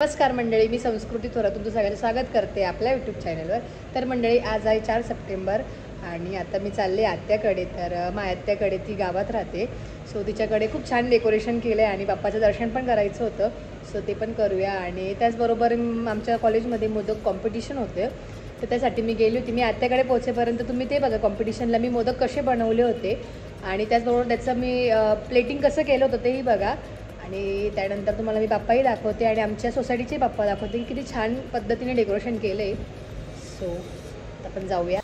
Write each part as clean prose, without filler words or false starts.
नमस्कार मंडळी, मी संस्कृती थोरात तुमचं सगळ्यांचं स्वागत करते आपल्या यूट्यूब चॅनलवर. तर मंडळी, आज आहे 4 सप्टेंबर आणि आता मी चालले आत्याकडे. तर माझ्या आत्याकडे, ती गावात राहते. सो तिच्याकडे खूप छान डेकोरेशन केलं आहे आणि बाप्पाचं दर्शन पण करायचं होतं. सो ते पण करूया. आणि त्याचबरोबर आमच्या कॉलेजमध्ये मोदक कॉम्पिटिशन होते, तर त्यासाठी मी गेली होती. मी आत्याकडे पोहोचेपर्यंत तुम्ही ते बघा, कॉम्पिटिशनला मी मोदक कसे बनवले होते आणि त्याचबरोबर त्याचं मी प्लेटिंग कसं केलं होतं तेही बघा. आणि त्यानंतर तुम्हाला मी बाप्पाही दाखवते आणि आमच्या सोसायटीचे बाप्पा दाखवते की किती छान पद्धतीने डेकोरेशन केलं आहे. सो आपण जाऊया.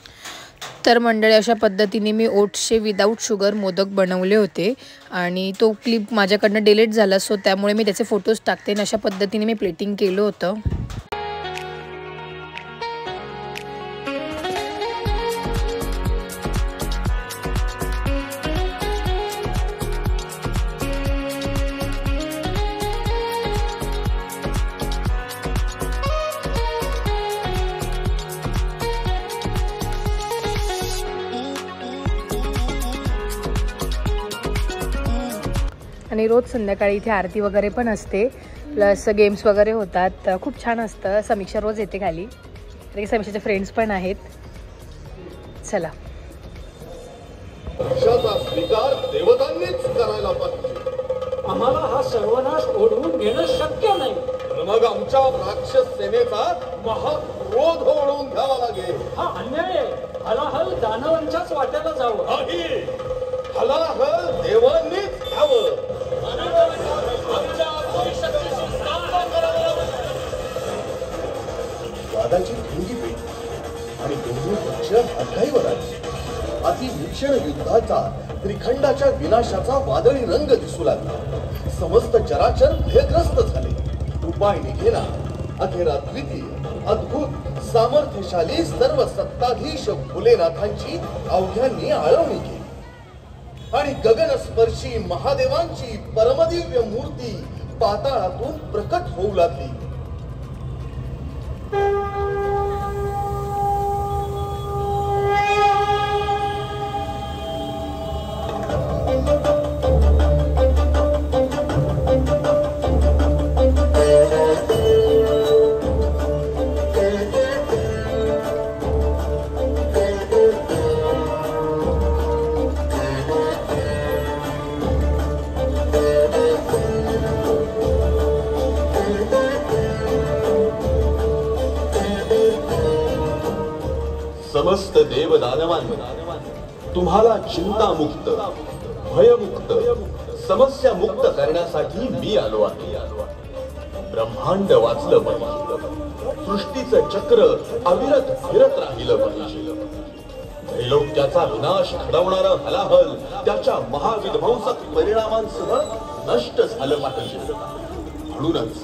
तर मंडळी, अशा पद्धतीने मी ओट्सचे विदाऊट शुगर मोदक बनवले होते आणि तो क्लिप माझ्याकडनं डिलीट झाला. सो त्यामुळे मी त्याचे फोटोज टाकते आणि अशा पद्धतीने मी प्लेटिंग केलं होतं. आणि रोज संध्याकाळी इथे आरती वगैरे पण असते, प्लस गेम्स वगैरे होतात. खूप छान असतं. समीक्षा रोज येते खाली, तरी समीक्षाचे फ्रेंड्स पण आहेत. चला. स्वीकार देवतांनीच करायला पाहिजे. आम्हाला हा सर्वनाश ओढवून घेणं शक्य नाही. मग आमच्या राक्षस सेनेचा महाक्रोध ओढवून घ्यावा लागेल. हा अन्याय आहे. हलाहल दानवांच्याच वाट्याला जावं. नाही, हलाहल देवांनीच घ्यावं. वादाची ठिणगी पेटली आणि दोन्ही पक्ष हद्दाईवर आले. अतिभीषण युद्धाचा, त्रिखंडाच्या विनाशाचा वादळी रंग दिसू लागला. समस्त चराचर भयग्रस्त झाले. उपाय निघेना. अखेर अद्वितीय, अद्भुत, सामर्थ्यशाली सर्व सत्ताधीश भोलेनाथांची अवघ्यांनी आळवणी केली आणि गगनस्पर्शी महादेवांची परमदिव्य मूर्ती पाताळातून प्रकट होऊ लागली. समस्त देवदानवांनी तुम्हाला चिंतामुक्त, भयमुक्त, समस्या मुक्त करण्यासाठी मी आलो आहे. ब्रह्मांड वाचलं पाहिजे. सृष्टीचं चक्र अविरत फिरत राहिलं पाहिजे. त्रैलोक्याचा विनाश घडवणारा हलाहल त्याच्या महाविध्वंसक परिणामांसह नष्ट झालं पाहिजे. म्हणूनच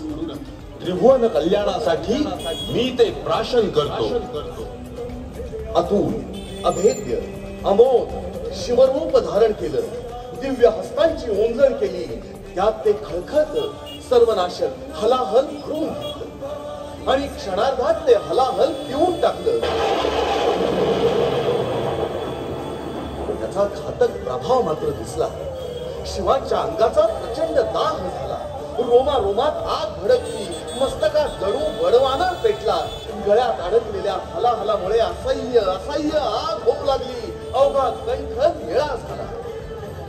त्रिभुवन कल्याणासाठी मी ते प्राशन करतो. अतुल, अभेद्य, अमोघ शिवरूप धारण केलं. दिव्य हस्तांची ओंजळ केली. त्यात ते खळखळत सर्वनाशक हलाहल भरून घेतलं आणि क्षणार्धात ते हलाहल पिऊन टाकलं. त्याचा घातक प्रभाव मात्र दिसला. शिवाच्या अंगाचा प्रचंड दाह झाला. रोमारोमात आग भडकली. मस्तकात जणू बडवाना पेटला. गळ्यात अडकलेल्या हलाहलामुळे असह्य असह्य आग होऊ लागली. अवघा कंठ निळा झाला.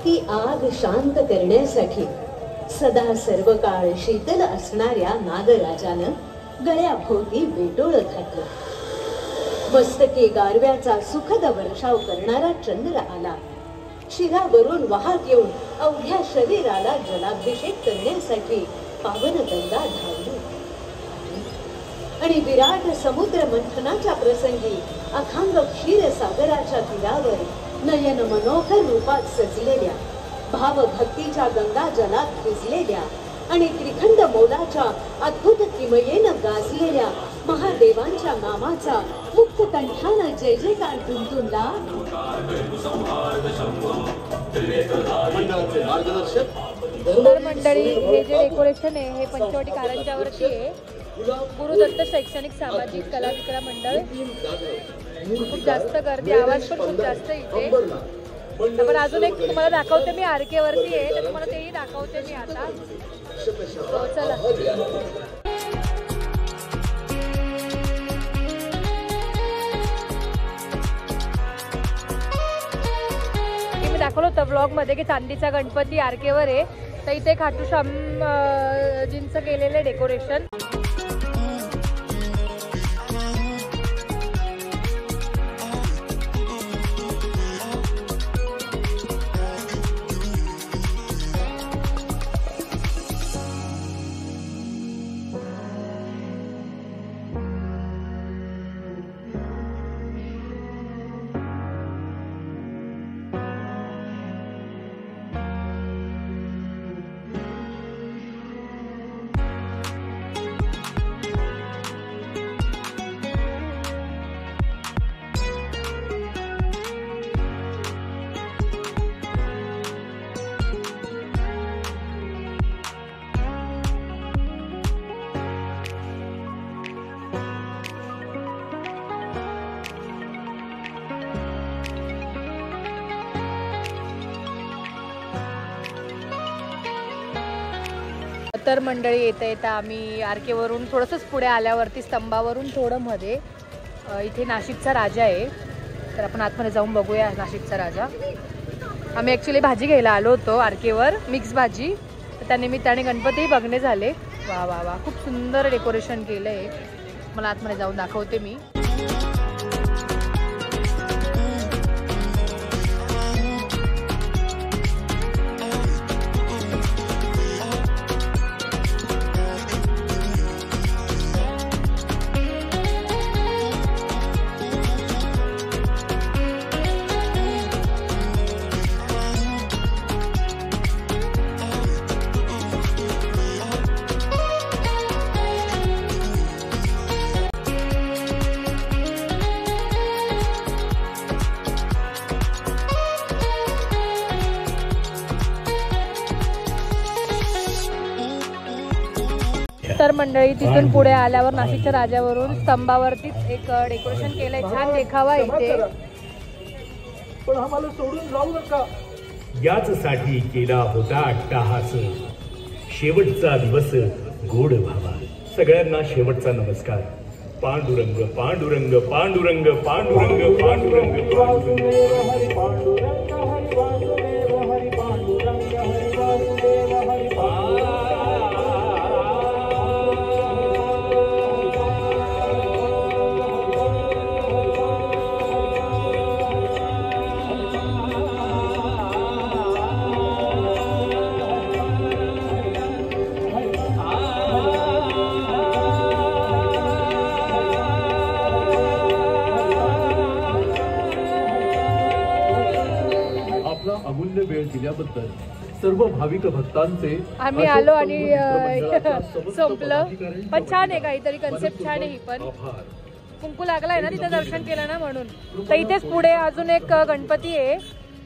ती आग शांत करण्यासाठी सदा सर्व काळ शीतल असणाऱ्या नागराजानं गळ्याभोवती वेटोळ घातलं. मस्तके गारव्याचा सुखद वर्षाव करणारा चंद्र आला. शिरावरून वाहत येऊन अवघ्या शरीराला जलाभिषेक करण्यासाठी पावनगंगा धावली आणि विराट समुद्र मंथनाच्या प्रसंगी अखांग क्षीरसागराच्या तीरावर नयन मनोहर रूपात सजलेल्या, भावभक्तीच्या गंगा जलात भिजलेल्या आणि त्रिखंड मोलाच्या अद्भुत किमयेनं गाजलेल्या महादेवांच्या नामाचा मुक्त कंठानं जय जयकार गुंतुनला. मार्गदर्शक मंडळी, हे जे डेकोरेशन आहे हे पंचवटी कारंजावरती आहे. गुरुदत्त शैक्षणिक सामाजिक कला विक्रा मंडळ. खूप जास्त गर्दी, आवाज पण खूप जास्त इथे. पण अजून एक तुम्हाला दाखवते मी, आरके वरती आहे, तर तुम्हाला तेही दाखवते मी आता. चला. ब्लॉगमध्ये की चांदीचा गणपती आरकेवर आहे, तर इथे खाटू श्यामजींचं केलेलं डेकोरेशन. तर मंडळी येता येता आम्ही आरकेवरून थोडंसंच पुढे आल्यावरती स्तंभावरून थोडं मध्ये इथे नाशिकचा राजा आहे, तर आपण आतमध्ये जाऊन बघूया नाशिकचा राजा. आम्ही ॲक्च्युली भाजी घ्यायला आलो होतो आरकेवर, मिक्स भाजी, तर त्यानिमित्ताने गणपतीही बघणे झाले. वा वा वा, खूप सुंदर डेकोरेशन केलं आहे. मला आतमध्ये जाऊन दाखवते मी. तर मंडळी तिथून पुढे आल्यावर नाशिकच्या राजावरून स्तंभावरतीच एक डेकोरेशन केलंय, छान देखावा इथे. पण आम्हाला सोडून जाऊ नका. याच साठी केला होता अट्टाहास, शेवटचा दिवस गोड व्हावा. सगळ्यांना शेवटचा नमस्कार. पांडुरंग पांडुरंग पांडुरंग पांडुरंग पांडुरंग वासुदेव हरी पांडुरंग हरी वासुदेव हरी पांडुरंग हरी वासुदेव हरी अमूल्य वेळ दिल्याबद्दल सर्व भाविक भक्तांचे आम्ही आलो आणि संपलं. पण छान आहे, काहीतरी कन्सेप्ट छान आहे ही. पण कुंकू लागलाय ना तिथे, दर्शन केलं ना म्हणून. तर इथेच पुढे अजून एक गणपती आहे,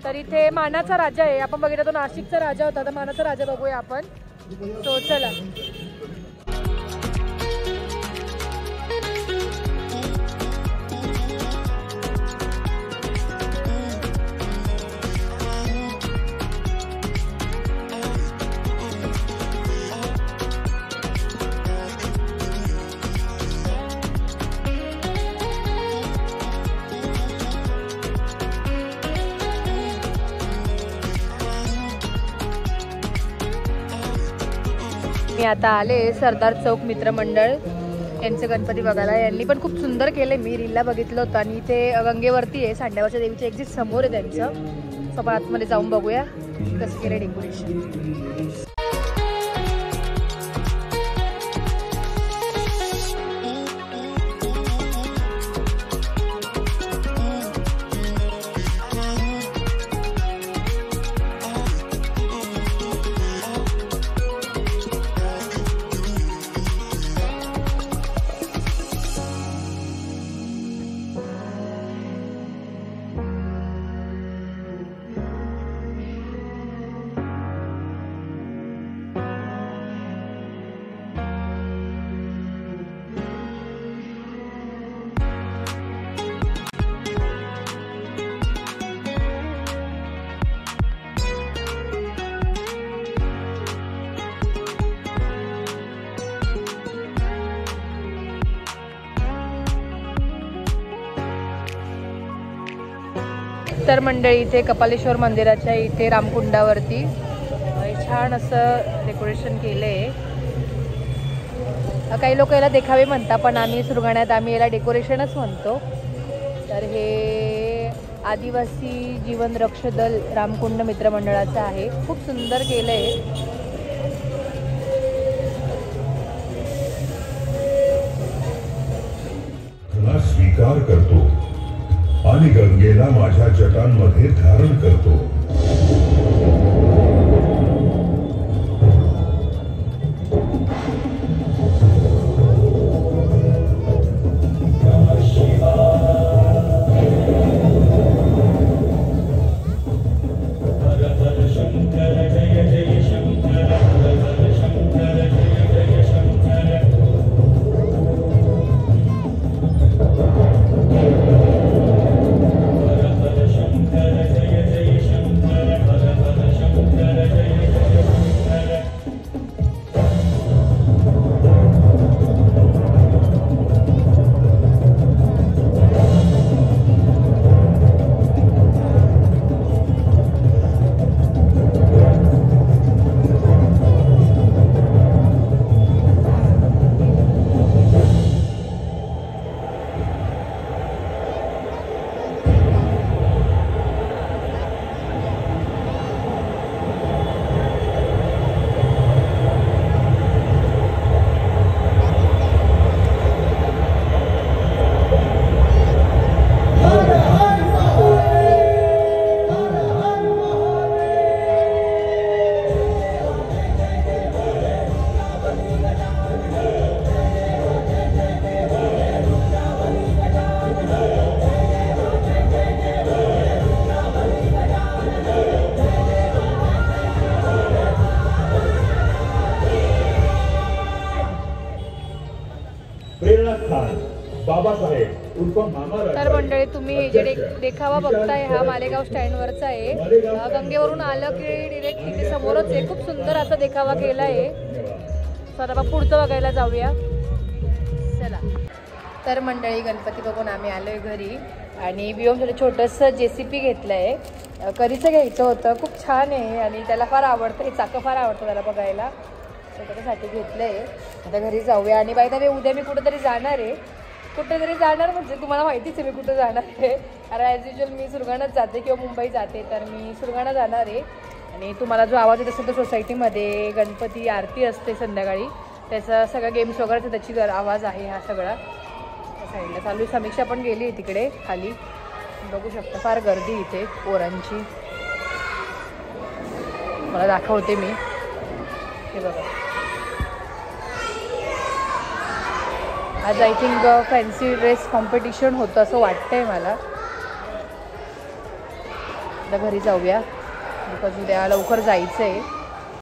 तर इथे मानाचा राजा आहे. आपण बघितलं तो नाशिकचा राजा होता, तर मानाचा राजा बघूया आपण. तो चला. मी आता आले सरदार चौक मित्रमंडळ यांचे गणपती बघायला. यांनी पण खूप सुंदर केले, मी रीलला बघितलं होतं. आणि इथे गंगेवरती आहे, सांड्यावरच्या देवीच्या एक्झिट समोर आहे त्यांचं. आपण आतमध्ये जाऊन बघूया कसं केलं डेकोरेशन. तर मंडळी इथे कपालेश्वर मंदिराच्या इथे रामकुंडावरती छान असं डेकोरेशन केलं आहे. काही लोक याला देखावे म्हणतात, पण आम्ही सुरगाण्यात आम्ही याला डेकोरेशनच म्हणतो. तर हे आदिवासी जीवन रक्ष दल रामकुंड मित्रमंडळाचं आहे. खूप सुंदर केलं आहे. स्वीकार करतो आणि गंगेला माझ्या जटांमध्ये धारण करतो. तर मंडळी तुम्ही हे जे देखावा बघताय हा मालेगाव स्टँडवरचा आहे. गंगेवरून आलं की डिरेक्ट इथे समोरच आहे. खूप सुंदर असा देखावा केला आहे. चला पुढचं बघायला जाऊया. चला. तर मंडळी गणपती बघून आम्ही आलोय घरी आणि बिओमसाठी छोटंसं JCP घेतलं आहे. करीचं घ्यायचं होतं. खूप छान आहे आणि त्याला फार आवडतं. हे चाकं फार आवडतं त्याला बघायला. त्याच्यासाठी घेतलं आहे. आता घरी जाऊया. आणि बाय द वे उद्या मी कुठेतरी जाणार आहे. कुठेतरी जाणार म्हणजे तुम्हाला माहितीच आहे मी कुठं जाणार आहे. कारण ॲज युजल मी सुरगाणात जाते किंवा मुंबई जाते. तर मी सुरगाणा जाणार आहे. आणि तुम्हाला जो आवाज येत असेल तर सोसायटीमध्ये गणपती आरती असते संध्याकाळी. त्याचा सगळा गेम्स वगैरे त्याची आवाज आहे हा सगळा. त्या साईडला चालू आहे. समीक्षा पण गेली आहे तिकडे खाली. बघू शकता फार गर्दी इथे पोरांची. मला दाखवते मी. हे बघा आज I think fancy dress competition होतं असं वाटतंय मला. आता घरी जाऊया बिकॉज उद्या लवकर जायचं आहे.